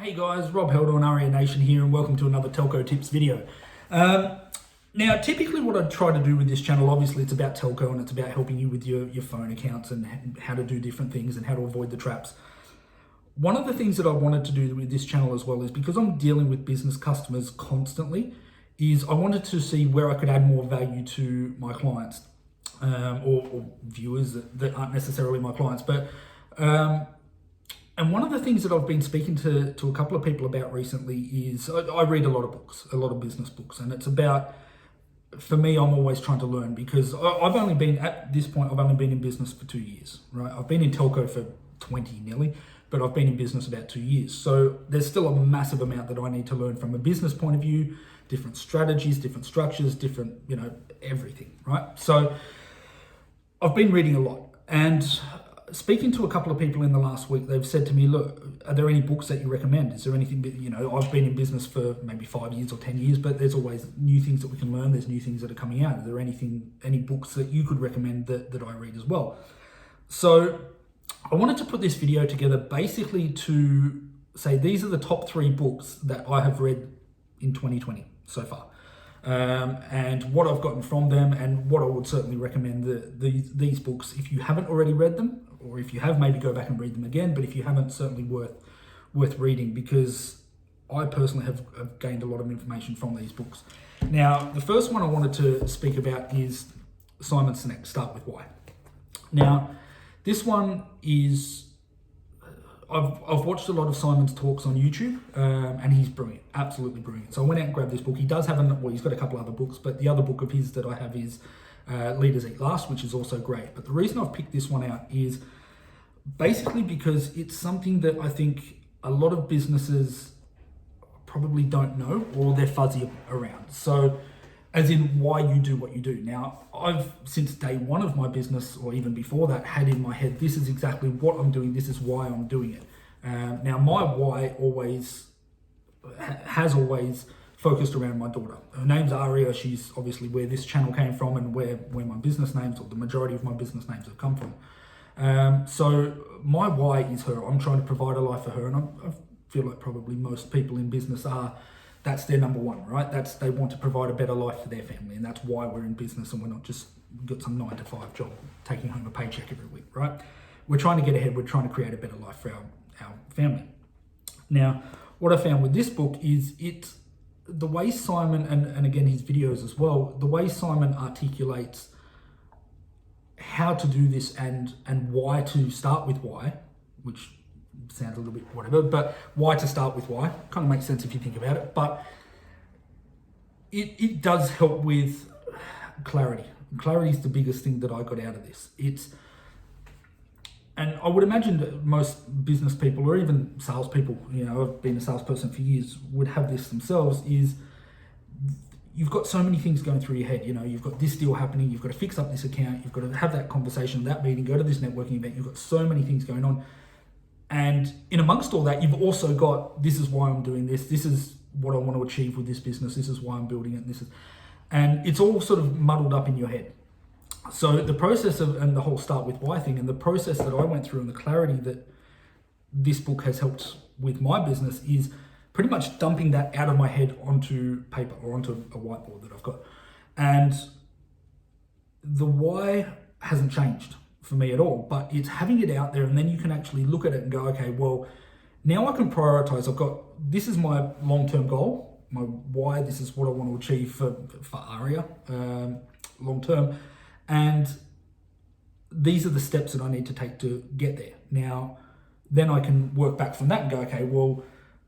Hey guys, Rob Helder on Arianation here, and welcome to another telco tips video. Now, typically what I try to do with this channel, obviously it's about telco and it's about helping you with your phone accounts and how to do different things and how to avoid the traps. One of the things that I wanted to do with this channel as well is, because I'm dealing with business customers constantly, is I wanted to see where I could add more value to my clients or viewers that aren't necessarily my clients. But and one of the things that I've been speaking to a couple of people about recently is I read a lot of books, a lot of business books, and it's about, for me, I'm always trying to learn, because I've only been, at this point, I've only been in business for 2 years, right? I've been in telco for 20 nearly, but I've been in business about 2 years. So there's still a massive amount that I need to learn from a business point of view, different strategies, different structures, different, everything, right? So I've been reading a lot, and speaking to a couple of people in the last week, they've said to me, look, are there any books that you recommend? Is there anything that, I've been in business for maybe 5 years or 10 years, but there's always new things that we can learn. There's new things that are coming out. Are there any books that you could recommend that I read as well? So I wanted to put this video together basically to say these are the top 3 books that I have read in 2020 so far. And what I've gotten from them, and what I would certainly recommend these books. If you haven't already read them, or if you have, maybe go back and read them again. But if you haven't, certainly worth reading, because I personally have gained a lot of information from these books. Now, the first one I wanted to speak about is Simon Sinek, Start With Why. Now, this one is, I've watched a lot of Simon's talks on YouTube, and he's brilliant, absolutely brilliant. So I went out and grabbed this book. He does have he's got a couple other books, but the other book of his that I have is Leaders Eat Last, which is also great. But the reason I've picked this one out is basically because it's something that I think a lot of businesses probably don't know, or they're fuzzy around. So as in why you do what you do. Now, I've, since day one of my business, or even before that, had in my head, this is exactly what I'm doing, this is why I'm doing it. Now, my why has always focused around my daughter. Her name's Aria. She's obviously where this channel came from, and where my business names, or the majority of my business names, have come from. So my why is her. I'm trying to provide a life for her, and I feel like probably most people in business are. That's their number one, right? They want to provide a better life for their family, and that's why we're in business, and we're not just got some 9-to-5 job taking home a paycheck every week, right? We're trying to get ahead. We're trying to create a better life for our family. Now, what I found with this book is the way Simon, and again his videos as well, the way Simon articulates how to do this and why to start with why, which sounds a little bit whatever, but why to start with why kind of makes sense if you think about it. But it does help with clarity. Clarity is the biggest thing that I got out of this. And I would imagine that most business people, or even salespeople, I've been a salesperson for years, would have this themselves, is you've got so many things going through your head. You've got this deal happening, you've got to fix up this account, you've got to have that conversation, that meeting, go to this networking event. You've got so many things going on. And in amongst all that, you've also got, this is why I'm doing this. This is what I want to achieve with this business. This is why I'm building it. And it's all sort of muddled up in your head. So the process and the whole start with why thing, and the process that I went through, and the clarity that this book has helped with my business, is pretty much dumping that out of my head onto paper, or onto a whiteboard that I've got. And the why hasn't changed for me at all, but it's having it out there, and then you can actually look at it and go, okay, well, now I can prioritize. This is my long-term goal, my why, this is what I want to achieve for Aria long-term, and these are the steps that I need to take to get there. Now, then I can work back from that and go, okay, well,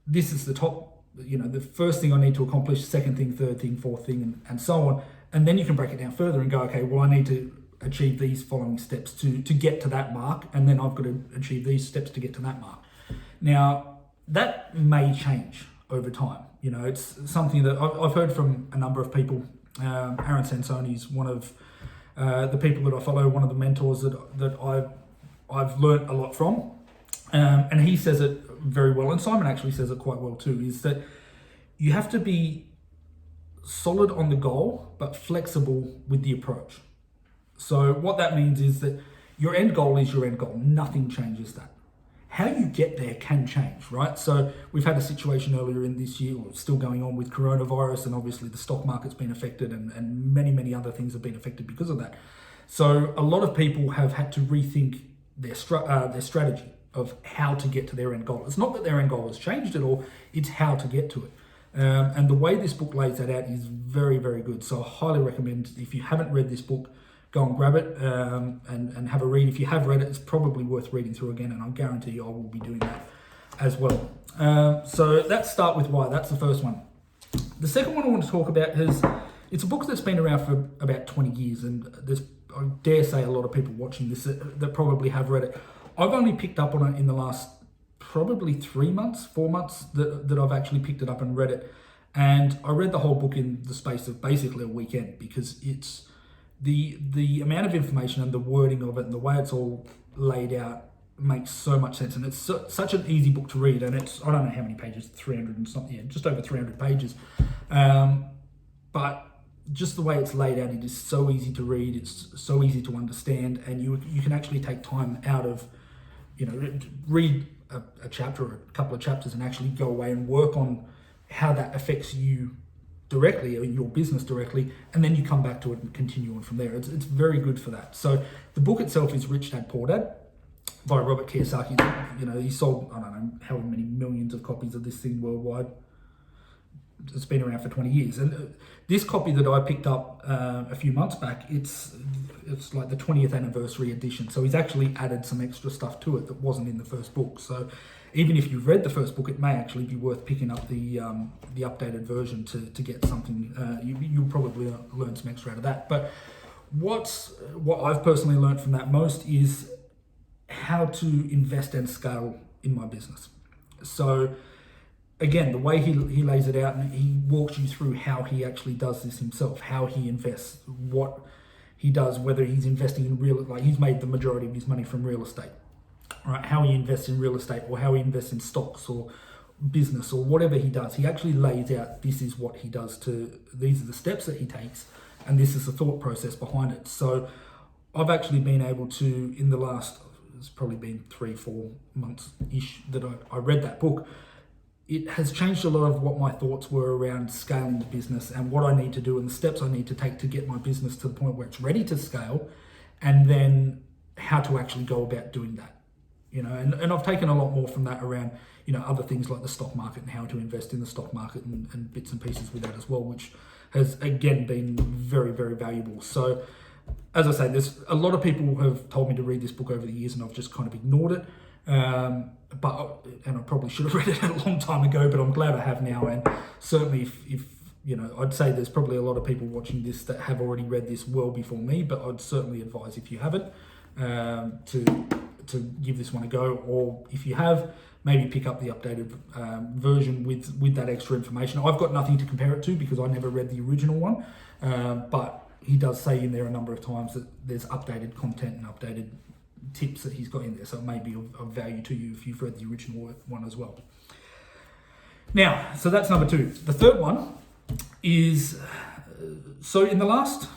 this is the top, the first thing I need to accomplish, second thing, third thing, fourth thing, and so on. And then you can break it down further and go, okay, well, I need to achieve these following steps to get to that mark, and then I've got to achieve these steps to get to that mark. Now, that may change over time. It's something that I've heard from a number of people. Aaron Sansoni is one of the people that I follow, one of the mentors that I've learned a lot from, and he says it very well, and Simon actually says it quite well too, is that you have to be solid on the goal, but flexible with the approach. So what that means is that your end goal is your end goal. Nothing changes that. how you get there can change, right? So we've had a situation earlier in this year, or still going on, with coronavirus, and obviously the stock market's been affected, and many other things have been affected because of that. So a lot of people have had to rethink their strategy of how to get to their end goal. It's not that their end goal has changed at all, it's how to get to it. And the way this book lays that out is very good. So I highly recommend, if you haven't read this book, go and grab it and have a read. If you have read it, it's probably worth reading through again, and I guarantee you I will be doing that as well. So let's start with why. That's the first one. The second one I want to talk about it's a book that's been around for about 20 years, and there's, I dare say, a lot of people watching this that probably have read it. I've only picked up on it in the last probably 4 months that I've actually picked it up and read it. And I read the whole book in the space of basically a weekend, because it's the amount of information and the wording of it and the way it's all laid out makes so much sense. And it's such an easy book to read. And it's, I don't know how many pages, 300 and something, yeah, just over 300 pages. But just the way it's laid out, it is so easy to read, it's so easy to understand, and you can actually take time out of, read a chapter or a couple of chapters and actually go away and work on how that affects you directly, or your business directly, and then you come back to it and continue on from there. It's very good for that. So the book itself is Rich Dad Poor Dad by Robert Kiyosaki. He sold, I don't know how many millions of copies of this thing worldwide. It's been around for 20 years. And this copy that I picked up a few months back, it's like the 20th anniversary edition. So he's actually added some extra stuff to it that wasn't in the first book. So even if you've read the first book, it may actually be worth picking up the updated version to get something. You'll probably learn some extra out of that. But what I've personally learned from that most is how to invest and scale in my business. So again, the way he lays it out, and he walks you through how he actually does this himself, how he invests, what he does, whether he's investing in he's made the majority of his money from real estate, right? How he invests in real estate, or how he invests in stocks or business, or whatever he does. He actually lays out, this is what he does, these are the steps that he takes, and this is the thought process behind it. So I've actually been able to, in the last, it's probably been 3-4 months-ish that I read that book, it has changed a lot of what my thoughts were around scaling the business and what I need to do and the steps I need to take to get my business to the point where it's ready to scale, and then how to actually go about doing that. And I've taken a lot more from that around, other things like the stock market and how to invest in the stock market and bits and pieces with that as well, which has again been very valuable. So as I say, there's a lot of people who have told me to read this book over the years, and I've just kind of ignored it. And I probably should have read it a long time ago, but I'm glad I have now. And certainly if I'd say there's probably a lot of people watching this that have already read this well before me, but I'd certainly advise, if you haven't, to give this one a go, or if you have, maybe pick up the updated version with that extra information. I've got nothing to compare it to because I never read the original one, but he does say in there a number of times that there's updated content and updated tips that he's got in there, so it may be of value to you if you've read the original one as well. Now, so that's number 2. The third one is, so in the last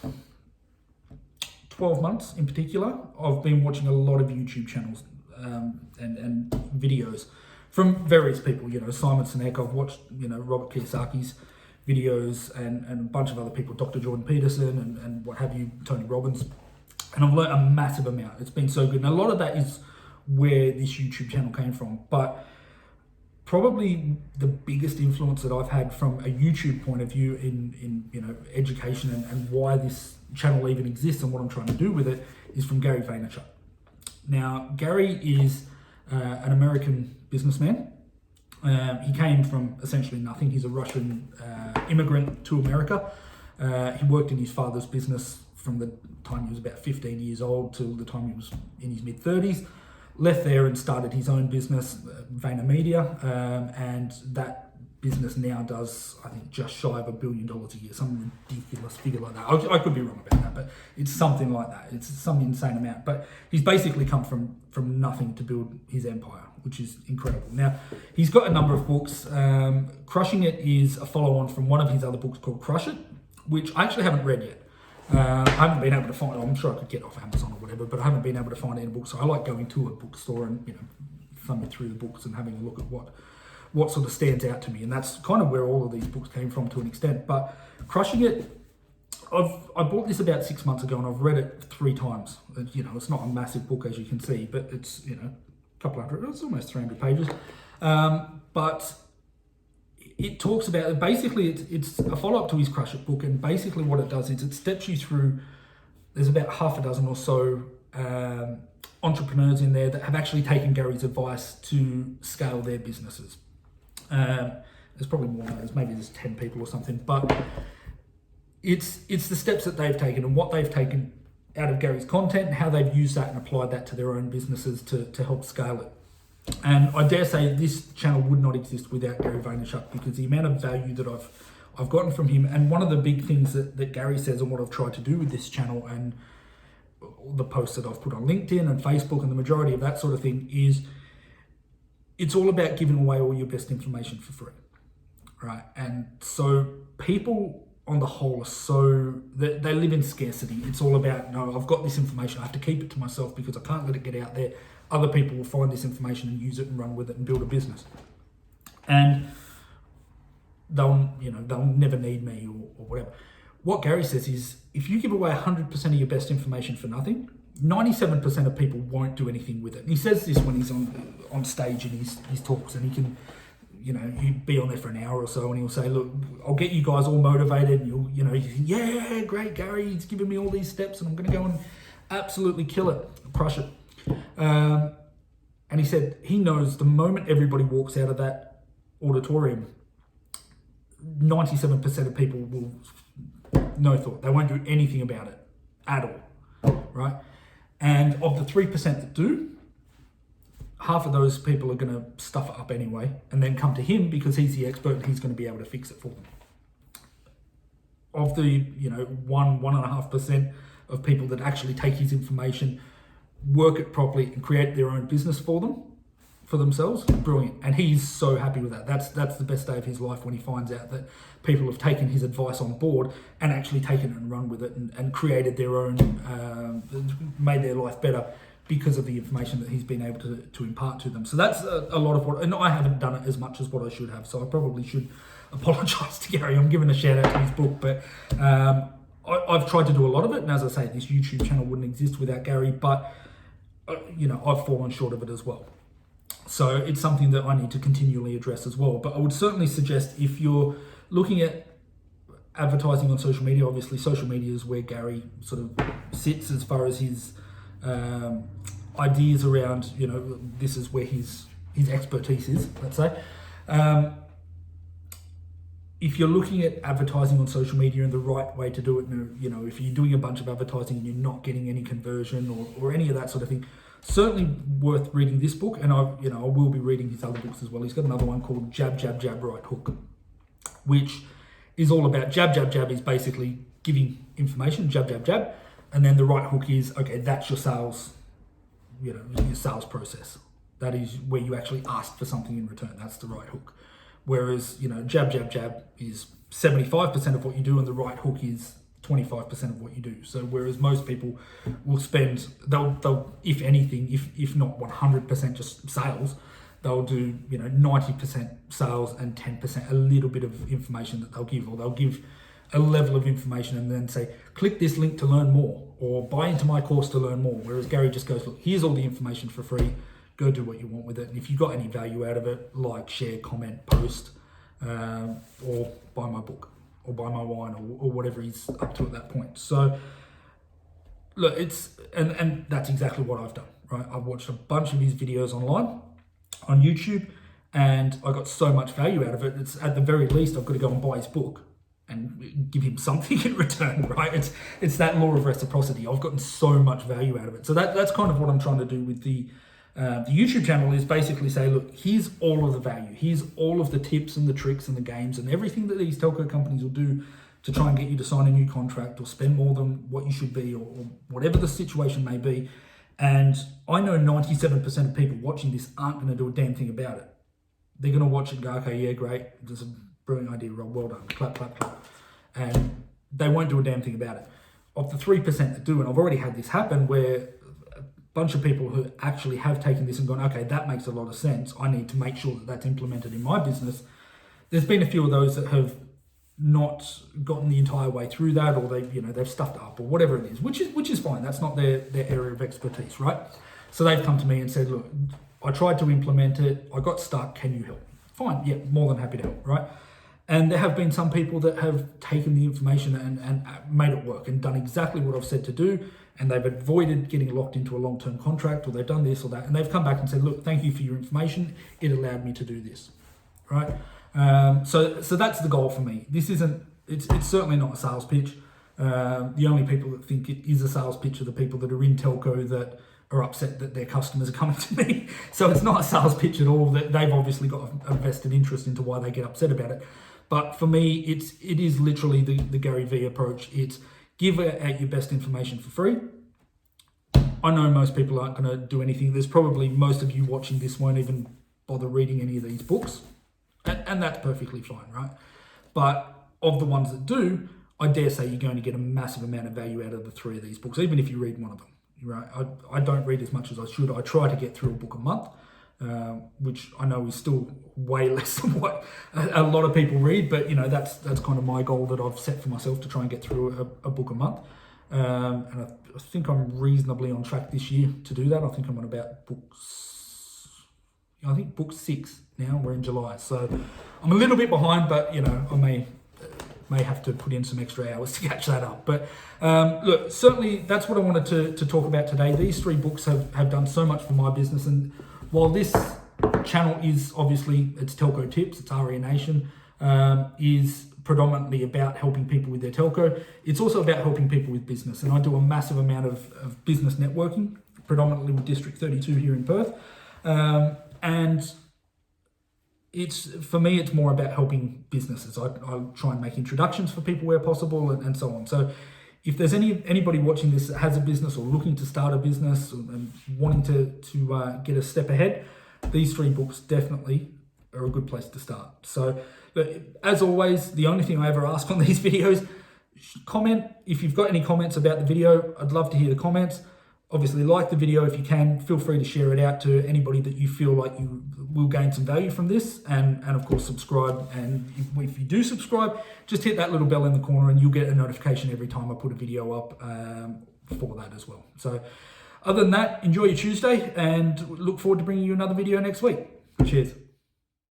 12 months in particular, I've been watching a lot of YouTube channels and videos from various people. Simon Sinek, I've watched, Robert Kiyosaki's videos, and a bunch of other people, Dr. Jordan Peterson and what have you, Tony Robbins. And I've learned a massive amount. It's been so good. And a lot of that is where this YouTube channel came from. But probably the biggest influence that I've had from a YouTube point of view in education and why this channel even exists and what I'm trying to do with it is from Gary Vaynerchuk. Now, Gary is an American businessman. He came from essentially nothing. He's a Russian immigrant to America. He worked in his father's business from the time he was about 15 years old till the time he was in his mid-30s. Left there and started his own business, VaynerMedia, and that business now does, I think, just shy of $1 billion a year, some ridiculous figure like that. I could be wrong about that, but it's something like that. It's some insane amount. But he's basically come from nothing to build his empire, which is incredible. Now, he's got a number of books. Crushing It is a follow-on from one of his other books called Crush It, which I actually haven't read yet. I haven't been able to find it. I'm sure I could get it off Amazon or whatever, but I haven't been able to find it in a book. So I like going to a bookstore and thumbing through the books and having a look at what sort of stands out to me. And that's kind of where all of these books came from to an extent. But Crushing It, I bought this about 6 months ago and I've read it 3 times. You know, it's not a massive book as you can see, but it's, you know, a couple hundred, it's almost 300 pages. But it talks about, basically it's a follow-up to his Crush It book, and basically what it does is it steps you through, there's about half a dozen or so entrepreneurs in there that have actually taken Gary's advice to scale their businesses. There's probably more than that, maybe there's 10 people or something, but it's the steps that they've taken and what they've taken out of Gary's content and how they've used that and applied that to their own businesses to help scale it. And I dare say this channel would not exist without Gary Vaynerchuk, because the amount of value that I've gotten from him, and one of the big things that Gary says and what I've tried to do with this channel and the posts that I've put on LinkedIn and Facebook and the majority of that sort of thing is it's all about giving away all your best information for free, right? And so people on the whole are so, they live in scarcity. It's all about, no, I've got this information, I have to keep it to myself because I can't let it get out there. Other people will find this information and use it and run with it and build a business. And they'll never need me or whatever. What Gary says is, if you give away 100% of your best information for nothing, 97% of people won't do anything with it. And he says this when he's on stage in his talks, and he can, you know, he'd be on there for an hour or so and he'll say, look, I'll get you guys all motivated, and you think, yeah, great, Gary, he's giving me all these steps and I'm going to go and absolutely kill it, crush it. And he said he knows the moment everybody walks out of that auditorium, 97% of people will, no thought, they won't do anything about it at all, right? And of the 3% that do, half of those people are going to stuff it up anyway and then come to him because he's the expert and he's going to be able to fix it for them. Of the 1.5% of people that actually take his information, work it properly and create their own business for themselves, brilliant. And he's so happy with that. That's the best day of his life when he finds out that people have taken his advice on board and actually taken it and run with it and created their own, made their life better because of the information that he's been able to impart to them. So that's a lot of what, and I haven't done it as much as what I should have, so I probably should apologize to Gary. I'm giving a shout out to his book, but I've tried to do a lot of it, and as I say, this YouTube channel wouldn't exist without Gary, but I've fallen short of it as well. So it's something that I need to continually address as well. But I would certainly suggest, if you're looking at advertising on social media, obviously social media is where Gary sort of sits as far as his ideas around, this is where his expertise is, let's say. If you're looking at advertising on social media and the right way to do it, if you're doing a bunch of advertising and you're not getting any conversion or any of that sort of thing, certainly worth reading this book. And I will be reading his other books as well. He's got another one called Jab, Jab, Jab, Right Hook, which is all about jab, jab, jab is basically giving information, jab, jab, jab. And then the right hook is, okay, that's your sales, your sales process. That is where you actually ask for something in return. That's the right hook. Whereas, jab, jab, jab is 75% of what you do, and the right hook is 25% of what you do. So whereas most people will spend, they'll if anything, if not 100% just sales, they'll do 90% sales and 10% a little bit of information that they'll give, or they'll give a level of information and then say, click this link to learn more, or buy into my course to learn more. Whereas Gary just goes, look, here's all the information for free. Go do what you want with it. And if you got any value out of it, like, share, comment, post, or buy my book, or buy my wine, or whatever he's up to at that point. So look, and that's exactly what I've done, right? I've watched a bunch of his videos online on YouTube, and I got so much value out of it. It's, at the very least, I've got to go and buy his book and give him something in return, right? It's that law of reciprocity. I've gotten so much value out of it. So that's kind of what I'm trying to do with the YouTube channel, is basically say, look, here's all of the value. Here's all of the tips and the tricks and the games and everything that these telco companies will do to try and get you to sign a new contract or spend more than what you should be, or whatever the situation may be. And I know 97% of people watching this aren't going to do a damn thing about it. They're going to watch it and go, okay, yeah, great. That's a brilliant idea, Rob. Well done. Clap, clap, clap. And they won't do a damn thing about it. Of the 3% that do, and I've already had this happen where bunch of people who actually have taken this and gone, okay, that makes a lot of sense. I need to make sure that that's implemented in my business. There's been a few of those that have not gotten the entire way through that, or they've stuffed it up or whatever it is, which is fine. That's not their area of expertise, right? So they've come to me and said, look, I tried to implement it, I got stuck, can you help? Fine, yeah, more than happy to help, right? And there have been some people that have taken the information and made it work and done exactly what I've said to do, and they've avoided getting locked into a long-term contract, or they've done this or that, and they've come back and said, look, thank you for your information, it allowed me to do this, right? So that's the goal for me. This isn't, it's certainly not a sales pitch. The only people that think it is a sales pitch are the people that are in telco that are upset that their customers are coming to me. So it's not a sales pitch at all. That they've obviously got a vested interest into why they get upset about it. But for me, it is literally the Gary Vee approach. It's give out your best information for free. I know most people aren't going to do anything. There's probably most of you watching this won't even bother reading any of these books. And that's perfectly fine, right? But of the ones that do, I dare say you're going to get a massive amount of value out of the 3 of these books, even if you read one of them, right? I don't read as much as I should. I try to get through a book a month, which I know is still way less than what a lot of people read, but that's kind of my goal that I've set for myself, to try and get through a book a month. And I think I'm reasonably on track this year to do that. I think I'm on about book 6 now. We're in July, so I'm a little bit behind, but I may have to put in some extra hours to catch that up. But look, certainly that's what I wanted to talk about today. These 3 books have done so much for my business, and while this channel is obviously, it's telco tips, it's arianation, is predominantly about helping people with their telco, it's also about helping people with business. And I do a massive amount of business networking, predominantly with District 32 here in Perth. And for me, it's more about helping businesses. I try and make introductions for people where possible, and so on. So if there's anybody watching this that has a business or looking to start a business and wanting to get a step ahead, these 3 books definitely are a good place to start. So as always, the only thing I ever ask on these videos, comment. If you've got any comments about the video, I'd love to hear the comments. Obviously, like the video if you can. Feel free to share it out to anybody that you feel like you will gain some value from this. And of course, subscribe. And if you do subscribe, just hit that little bell in the corner and you'll get a notification every time I put a video up for that as well. So other than that, enjoy your Tuesday and look forward to bringing you another video next week. Cheers.